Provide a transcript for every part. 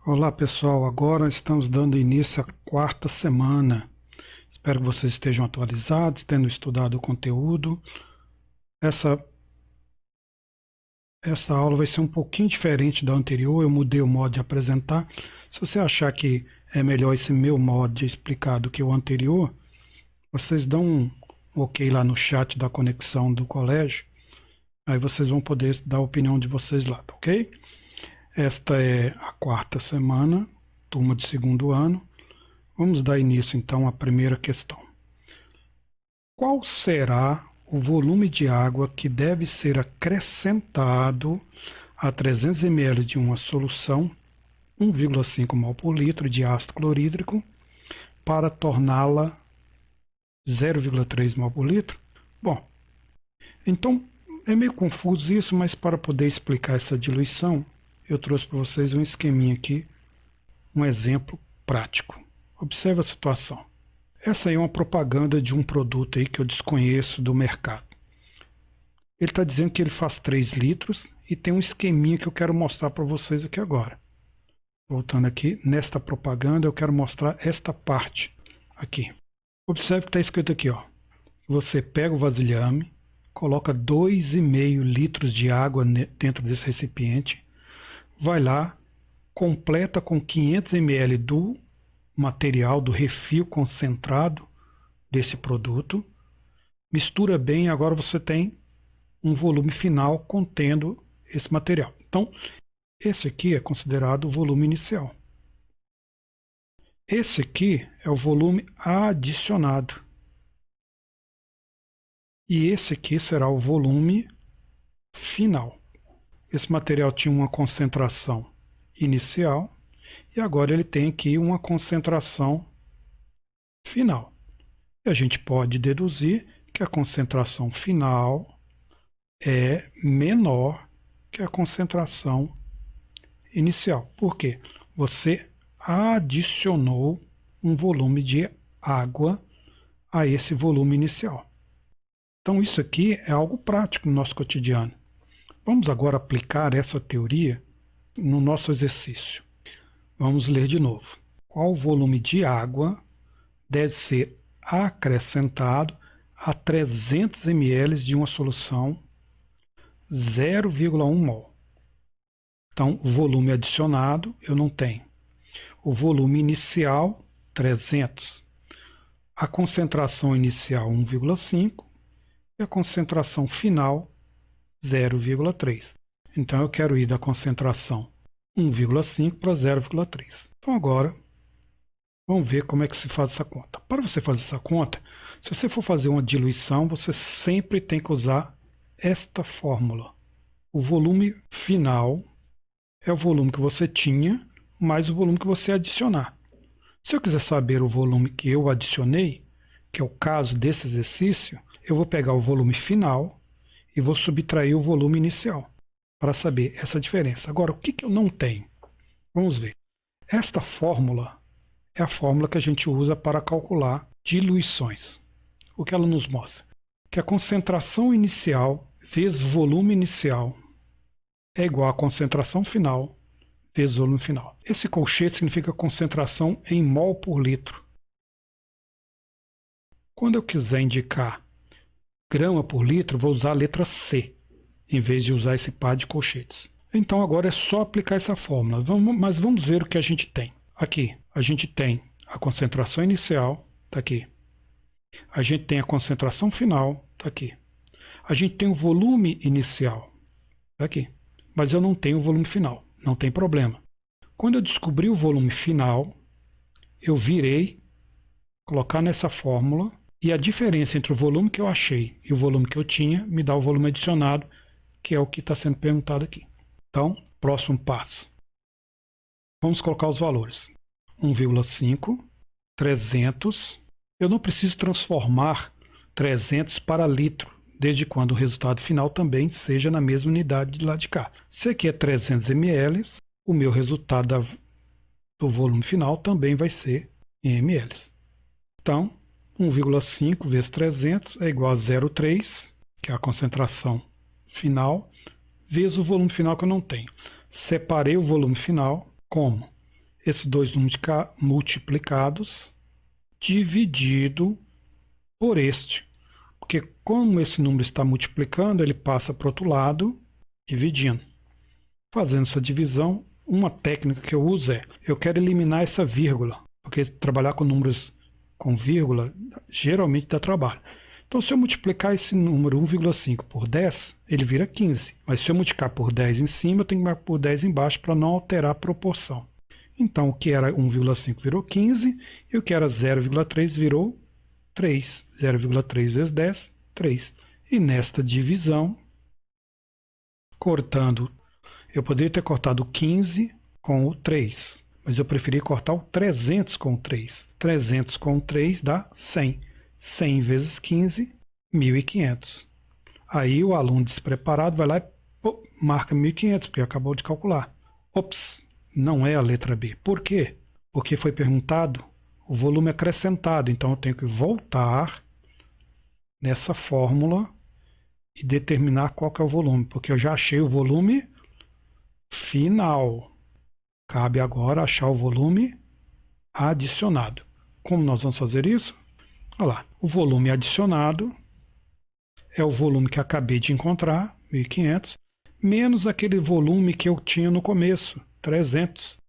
Olá pessoal, agora estamos dando início à quarta semana. Espero que vocês estejam atualizados, tendo estudado o conteúdo. Essa, essa aula vai ser um pouquinho diferente da anterior, eu mudei o modo de apresentar. Se você achar que é melhor esse meu modo de explicar do que o anterior, vocês dão um ok lá no chat da conexão do colégio, aí vocês vão poder dar a opinião de vocês lá, tá ok? Esta é a quarta semana, turma de segundo ano. Vamos dar início então à primeira questão. Qual será o volume de água que deve ser acrescentado a 300 ml de uma solução 1,5 mol por litro de ácido clorídrico para torná-la 0,3 mol por litro? Bom, então é meio confuso isso, mas para poder explicar essa diluição, eu trouxe para vocês um esqueminha aqui, um exemplo prático. Observe a situação. Essa aí é uma propaganda de um produto aí que eu desconheço do mercado. Ele está dizendo que ele faz 3 litros e tem um esqueminha que eu quero mostrar para vocês aqui agora. Voltando aqui, nesta propaganda eu quero mostrar esta parte aqui. Observe que está escrito aqui, ó. Você pega o vasilhame, coloca 2,5 litros de água dentro desse recipiente, vai lá, completa com 500 ml do material, do refil concentrado desse produto, mistura bem, agora você tem um volume final contendo esse material. Então, esse aqui é considerado o volume inicial. Esse aqui é o volume adicionado. E esse aqui será o volume final. Esse material tinha uma concentração inicial e agora ele tem aqui uma concentração final. E a gente pode deduzir que a concentração final é menor que a concentração inicial. Por quê? Você adicionou um volume de água a esse volume inicial. Então isso aqui é algo prático no nosso cotidiano. Vamos agora aplicar essa teoria no nosso exercício. Vamos ler de novo. Qual volume de água deve ser acrescentado a 300 ml de uma solução 0,1 mol? Então, o volume adicionado eu não tenho. O volume inicial, 300. A concentração inicial, 1,5. E a concentração final, 0,3. Então, eu quero ir da concentração 1,5 para 0,3. Então, agora, vamos ver como é que se faz essa conta. Para você fazer essa conta, se você for fazer uma diluição, você sempre tem que usar esta fórmula. O volume final é o volume que você tinha mais o volume que você adicionar. Se eu quiser saber o volume que eu adicionei, que é o caso desse exercício, eu vou pegar o volume final e vou subtrair o volume inicial para saber essa diferença. Agora, o que eu não tenho? Vamos ver. Esta fórmula é a fórmula que a gente usa para calcular diluições. O que ela nos mostra? Que a concentração inicial vezes volume inicial é igual à concentração final vezes volume final. Esse colchete significa concentração em mol por litro. Quando eu quiser indicar grama por litro, vou usar a letra C, em vez de usar esse par de colchetes. Então agora é só aplicar essa fórmula. Mas vamos ver o que a gente tem. Aqui, a gente tem a concentração inicial, está aqui. A gente tem a concentração final, está aqui. A gente tem o volume inicial, está aqui. Mas eu não tenho o volume final, não tem problema. Quando eu descobri o volume final, eu virei, colocar nessa fórmula, e a diferença entre o volume que eu achei e o volume que eu tinha me dá o volume adicionado, que é o que está sendo perguntado aqui. Então, próximo passo. Vamos colocar os valores. 1,5, 300. Eu não preciso transformar 300 para litro, desde quando o resultado final também seja na mesma unidade de lá de cá. Se aqui é 300 ml, o meu resultado do volume final também vai ser em ml. Então, 1,5 vezes 300 é igual a 0,3, que é a concentração final, vezes o volume final que eu não tenho. Separei o volume final como esses dois números multiplicados dividido por este. Porque como esse número está multiplicando, ele passa para o outro lado, dividindo. Fazendo essa divisão, uma técnica que eu uso é, eu quero eliminar essa vírgula, porque trabalhar com números com vírgula geralmente dá trabalho. Então, se eu multiplicar esse número 1,5 por 10, ele vira 15. Mas se eu multiplicar por 10 em cima, eu tenho que multiplicar por 10 embaixo para não alterar a proporção. Então, o que era 1,5 virou 15 e o que era 0,3 virou 3. 0,3 vezes 10, 3. E nesta divisão, cortando, eu poderia ter cortado o 15 com o 3, mas eu preferi cortar o 300 com o 3. 300 com o 3 dá 100. 100 vezes 15, 1.500. Aí o aluno despreparado vai lá e marca 1.500, porque acabou de calcular. Ops, não é a letra B. Por quê? Porque foi perguntado o volume acrescentado. Então eu tenho que voltar nessa fórmula e determinar qual que é o volume, porque eu já achei o volume final. Cabe agora achar o volume adicionado. Como nós vamos fazer isso? Olha lá, o volume adicionado é o volume que acabei de encontrar, 1.500, menos aquele volume que eu tinha no começo, 300.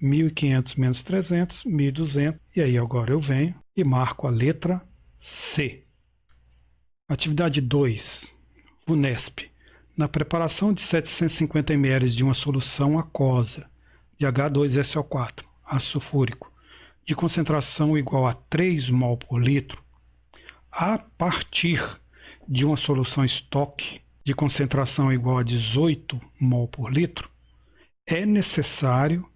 1.500 menos 300, 1.200. E aí agora eu venho e marco a letra C. Atividade 2, VUNESP. Na preparação de 750 ml de uma solução aquosa de H2SO4, ácido sulfúrico, de concentração igual a 3 mol por litro, a partir de uma solução estoque de concentração igual a 18 mol por litro, é necessário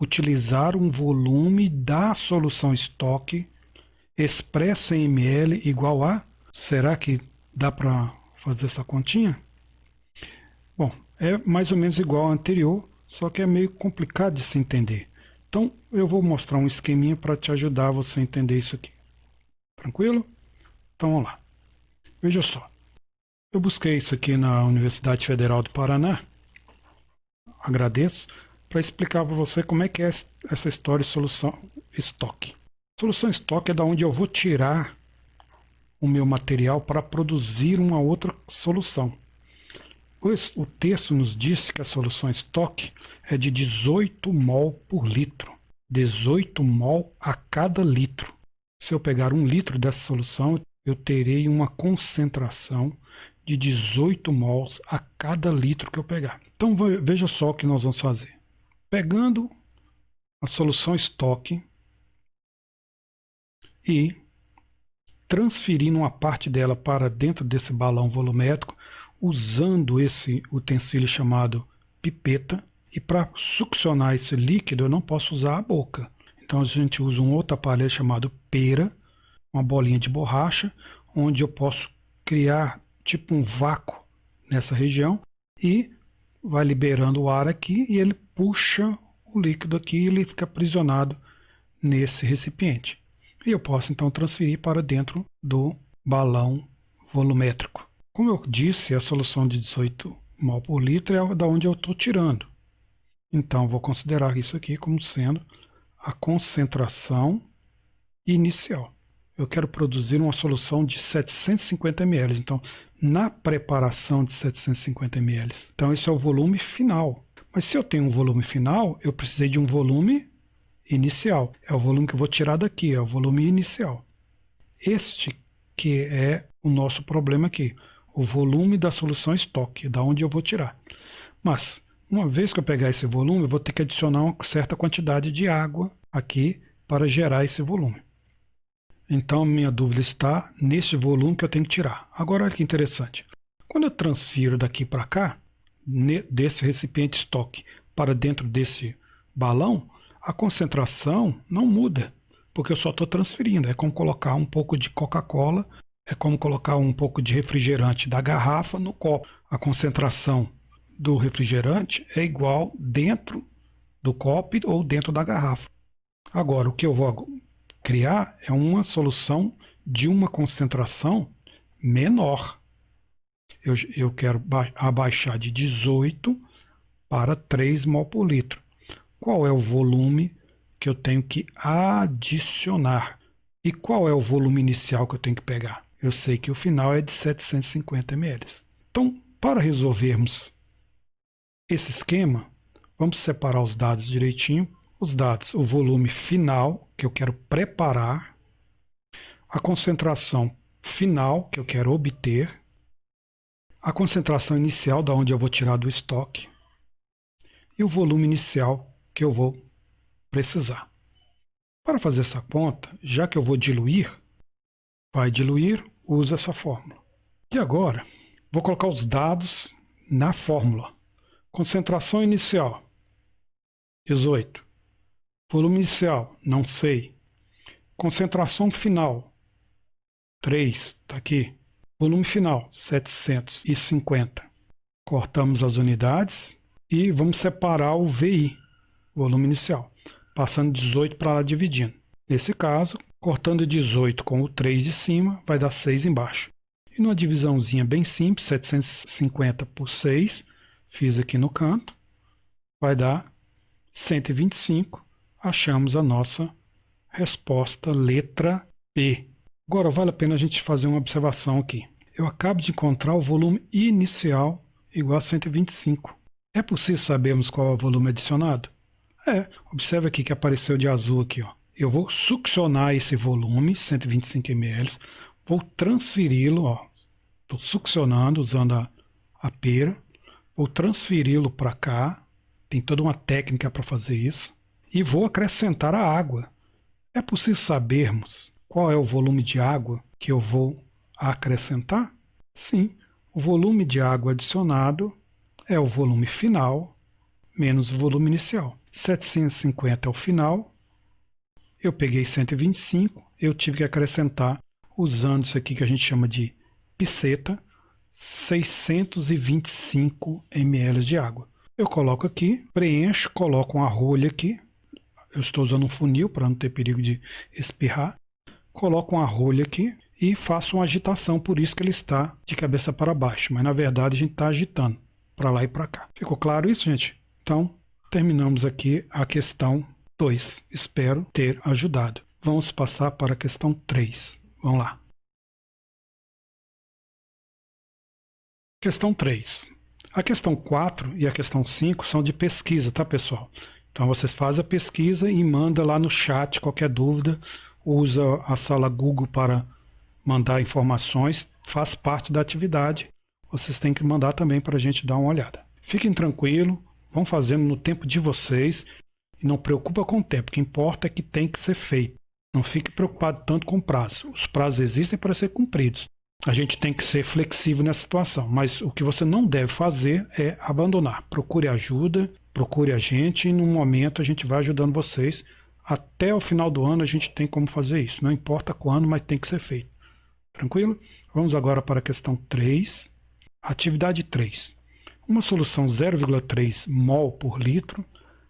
utilizar um volume da solução estoque expresso em ml igual a... Será que dá para fazer essa continha? Bom, é mais ou menos igual ao anterior, só que é meio complicado de se entender. Então, eu vou mostrar um esqueminha para te ajudar a você entender isso aqui. Tranquilo? Então, vamos lá. Veja só. Eu busquei isso aqui na Universidade Federal do Paraná. Agradeço. Para explicar para você como é que é essa história de solução estoque. Solução estoque é da onde eu vou tirar o meu material para produzir uma outra solução. O texto nos diz que a solução estoque é de 18 mol por litro. 18 mol a cada litro. Se eu pegar 1 litro dessa solução, eu terei uma concentração de 18 mols a cada litro que eu pegar. Então veja só o que nós vamos fazer. Pegando a solução estoque e transferindo uma parte dela para dentro desse balão volumétrico, usando esse utensílio chamado pipeta. E para succionar esse líquido eu não posso usar a boca. Então a gente usa um outro aparelho chamado pera, uma bolinha de borracha, onde eu posso criar tipo um vácuo nessa região e vai liberando o ar aqui e ele puxa o líquido aqui e ele fica aprisionado nesse recipiente. E eu posso então transferir para dentro do balão volumétrico. Como eu disse, a solução de 18 mol por litro é da onde eu estou tirando. Então, vou considerar isso aqui como sendo a concentração inicial. Eu quero produzir uma solução de 750 ml. Então, na preparação de 750 ml. Então, esse é o volume final. Mas se eu tenho um volume final, eu precisei de um volume inicial. É o volume que eu vou tirar daqui, é o volume inicial. Este que é o nosso problema aqui. O volume da solução estoque, da onde eu vou tirar. Mas, uma vez que eu pegar esse volume, eu vou ter que adicionar uma certa quantidade de água aqui para gerar esse volume. Então, minha dúvida está nesse volume que eu tenho que tirar. Agora, olha que interessante. Quando eu transfiro daqui para cá, desse recipiente estoque para dentro desse balão, a concentração não muda, porque eu só estou transferindo. É como colocar um pouco de Coca-Cola, é como colocar um pouco de refrigerante da garrafa no copo. A concentração do refrigerante é igual dentro do copo ou dentro da garrafa. Agora, o que eu vou criar é uma solução de uma concentração menor. Eu quero abaixar de 18 para 3 mol por litro. Qual é o volume que eu tenho que adicionar. E qual é o volume inicial que eu tenho que pegar? Eu sei que o final é de 750 ml. Então, para resolvermos esse esquema, vamos separar os dados direitinho. Os dados, o volume final, que eu quero preparar, a concentração final, que eu quero obter, a concentração inicial, da onde eu vou tirar do estoque, e o volume inicial que eu vou precisar. Para fazer essa conta, já que eu vou diluir, vai diluir, usa essa fórmula. E agora, vou colocar os dados na fórmula. Concentração inicial, 18. Volume inicial, não sei. Concentração final, 3, está aqui. Volume final, 750. Cortamos as unidades e vamos separar o VI, volume inicial, passando 18 para lá dividindo. Nesse caso, cortando 18 com o 3 de cima, vai dar 6 embaixo. E numa divisãozinha bem simples, 750 por 6, fiz aqui no canto, vai dar 125. Achamos a nossa resposta, letra E. Agora vale a pena a gente fazer uma observação aqui. Eu acabo de encontrar o volume inicial igual a 125. É possível sabermos qual é o volume adicionado? Observe aqui que apareceu de azul aqui, ó. Eu vou succionar esse volume, 125 ml, vou transferi-lo, ó. Estou succionando usando a pera, vou transferi-lo para cá, tem toda uma técnica para fazer isso, e vou acrescentar a água. É possível sabermos qual é o volume de água que eu vou acrescentar? Sim, o volume de água adicionado é o volume final menos o volume inicial. 750 é o final, eu peguei 125, eu tive que acrescentar, usando isso aqui que a gente chama de piceta, 625 ml de água. Eu coloco aqui, preencho, coloco uma rolha aqui, eu estou usando um funil para não ter perigo de espirrar, coloco uma rolha aqui e faço uma agitação, por isso que ele está de cabeça para baixo, mas na verdade a gente está agitando para lá e para cá. Ficou claro isso, gente? Então, terminamos aqui a questão 2. Espero ter ajudado. Vamos passar para a questão 3. Vamos lá. Questão 3. A questão 4 e a questão 5 são de pesquisa, tá, pessoal? Então, vocês fazem a pesquisa e mandam lá no chat qualquer dúvida. Usa a sala Google para mandar informações. Faz parte da atividade. Vocês têm que mandar também para a gente dar uma olhada. Fiquem tranquilos. Vão fazendo no tempo de vocês. E não preocupa com o tempo. O que importa é que tem que ser feito. Não fique preocupado tanto com o prazo. Os prazos existem para ser cumpridos. A gente tem que ser flexível nessa situação. Mas o que você não deve fazer é abandonar. Procure ajuda, procure a gente. E no momento a gente vai ajudando vocês. Até o final do ano a gente tem como fazer isso. Não importa quando, mas tem que ser feito. Tranquilo? Vamos agora para a questão 3. Atividade 3. Uma solução 0,3 mol por litro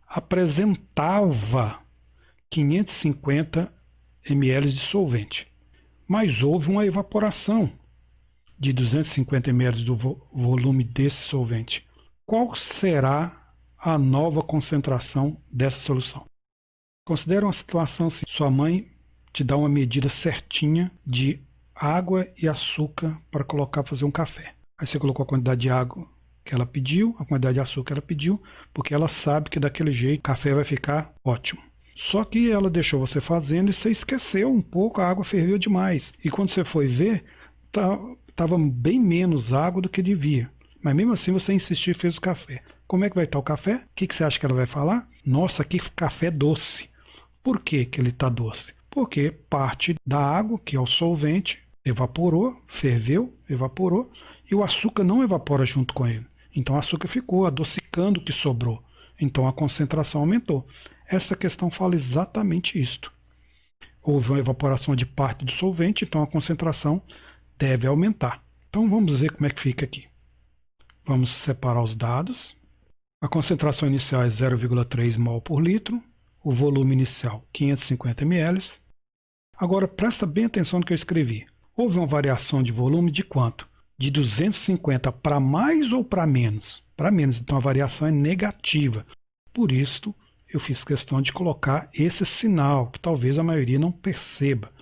apresentava 550 ml de solvente, mas houve uma evaporação de 250 ml do volume desse solvente. Qual será a nova concentração dessa solução? Considere uma situação assim: sua mãe te dá uma medida certinha de água e açúcar para colocar para fazer um café. Aí você colocou a quantidade de água que ela pediu, a quantidade de açúcar que ela pediu, porque ela sabe que daquele jeito o café vai ficar ótimo. Só que ela deixou você fazendo e você esqueceu um pouco, a água ferveu demais. E quando você foi ver, estava bem menos água do que devia. Mas mesmo assim você insistiu e fez o café. Como é que vai estar o café? O que você acha que ela vai falar? Nossa, que café doce. Por que que ele está doce? Porque parte da água, que é o solvente, evaporou, ferveu, evaporou, e o açúcar não evapora junto com ele. Então o açúcar ficou adocicando o que sobrou. Então a concentração aumentou. Essa questão fala exatamente isto. Houve uma evaporação de parte do solvente, então a concentração deve aumentar. Então vamos ver como é que fica aqui. Vamos separar os dados. A concentração inicial é 0,3 mol por litro. O volume inicial 550 ml. Agora presta bem atenção no que eu escrevi. Houve uma variação de volume de quanto? De 250 para mais ou para menos? Para menos, então a variação é negativa. Por isso, eu fiz questão de colocar esse sinal, que talvez a maioria não perceba.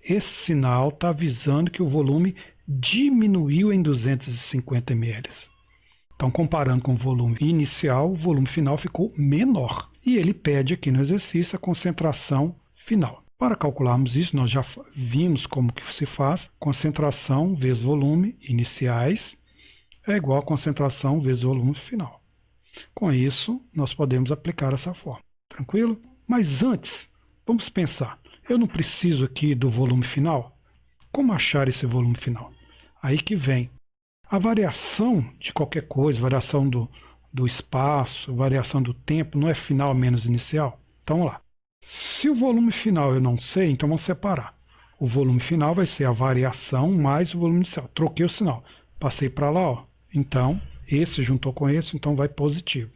Esse sinal está avisando que o volume diminuiu em 250 ml. Então, comparando com o volume inicial, o volume final ficou menor. E ele pede aqui no exercício a concentração final. Para calcularmos isso, nós já vimos como que se faz. Concentração vezes volume iniciais é igual a concentração vezes volume final. Com isso, nós podemos aplicar essa fórmula. Tranquilo? Mas antes, vamos pensar. Eu não preciso aqui do volume final? Como achar esse volume final? Aí que vem. A variação de qualquer coisa, variação do espaço, variação do tempo, não é final menos inicial? Então, vamos lá. Se o volume final eu não sei, então vamos separar. O volume final vai ser a variação mais o volume inicial. Troquei o sinal. Passei para lá, ó. Então, esse juntou com esse, então vai positivo.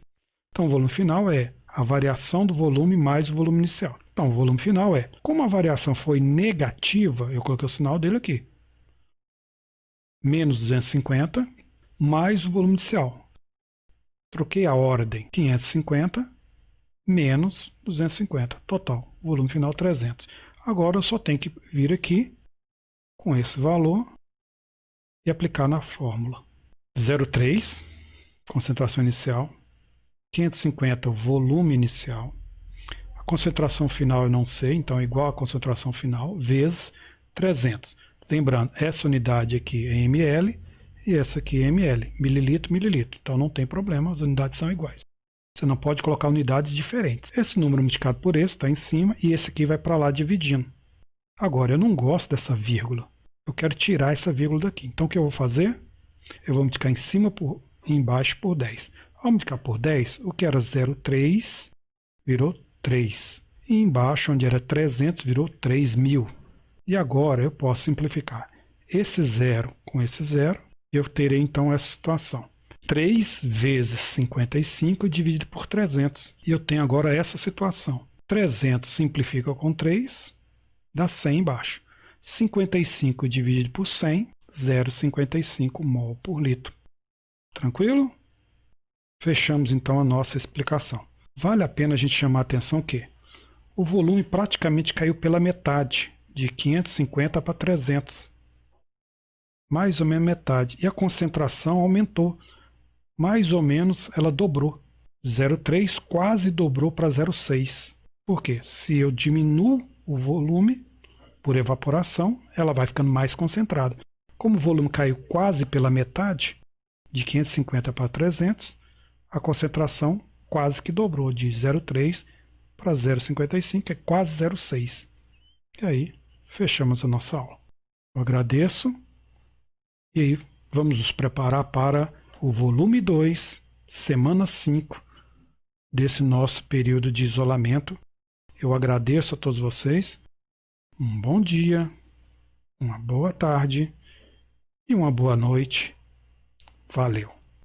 Então, o volume final é a variação do volume mais o volume inicial. Então, o volume final é, como a variação foi negativa, eu coloquei o sinal dele aqui. Menos 250, mais o volume inicial. Troquei a ordem. 550, menos 250. Total, volume final 300. Agora eu só tenho que vir aqui com esse valor e aplicar na fórmula. 0,3, concentração inicial. 550, volume inicial. A concentração final eu não sei, então é igual à concentração final, vezes 300. Lembrando, essa unidade aqui é ml e essa aqui é ml, mililitro, mililitro. Então não tem problema, as unidades são iguais. Você não pode colocar unidades diferentes. Esse número multiplicado por esse está em cima e esse aqui vai para lá dividindo. Agora, eu não gosto dessa vírgula. Eu quero tirar essa vírgula daqui. Então o que eu vou fazer? Eu vou multiplicar em cima e embaixo por 10. Ao multiplicar por 10, o que era 0,3 virou 3. E embaixo, onde era 300, virou 3.000. E agora eu posso simplificar esse zero com esse zero. Eu terei então essa situação. 3 vezes 55 dividido por 300. E eu tenho agora essa situação. 300 simplifica com 3, dá 100 embaixo. 55 dividido por 100, 0,55 mol por litro. Tranquilo? Fechamos então a nossa explicação. Vale a pena a gente chamar a atenção que o volume praticamente caiu pela metade, de 550 para 300. Mais ou menos metade. E a concentração aumentou. Mais ou menos ela dobrou. 0,3 quase dobrou para 0,6. Por quê? Se eu diminuo o volume por evaporação, ela vai ficando mais concentrada. Como o volume caiu quase pela metade, de 550 para 300, a concentração quase que dobrou, de 0,3 para 0,55, que é quase 0,6. E aí, fechamos a nossa aula. Eu agradeço e aí vamos nos preparar para o volume 2, semana 5, desse nosso período de isolamento. Eu agradeço a todos vocês. Um bom dia, uma boa tarde e uma boa noite. Valeu!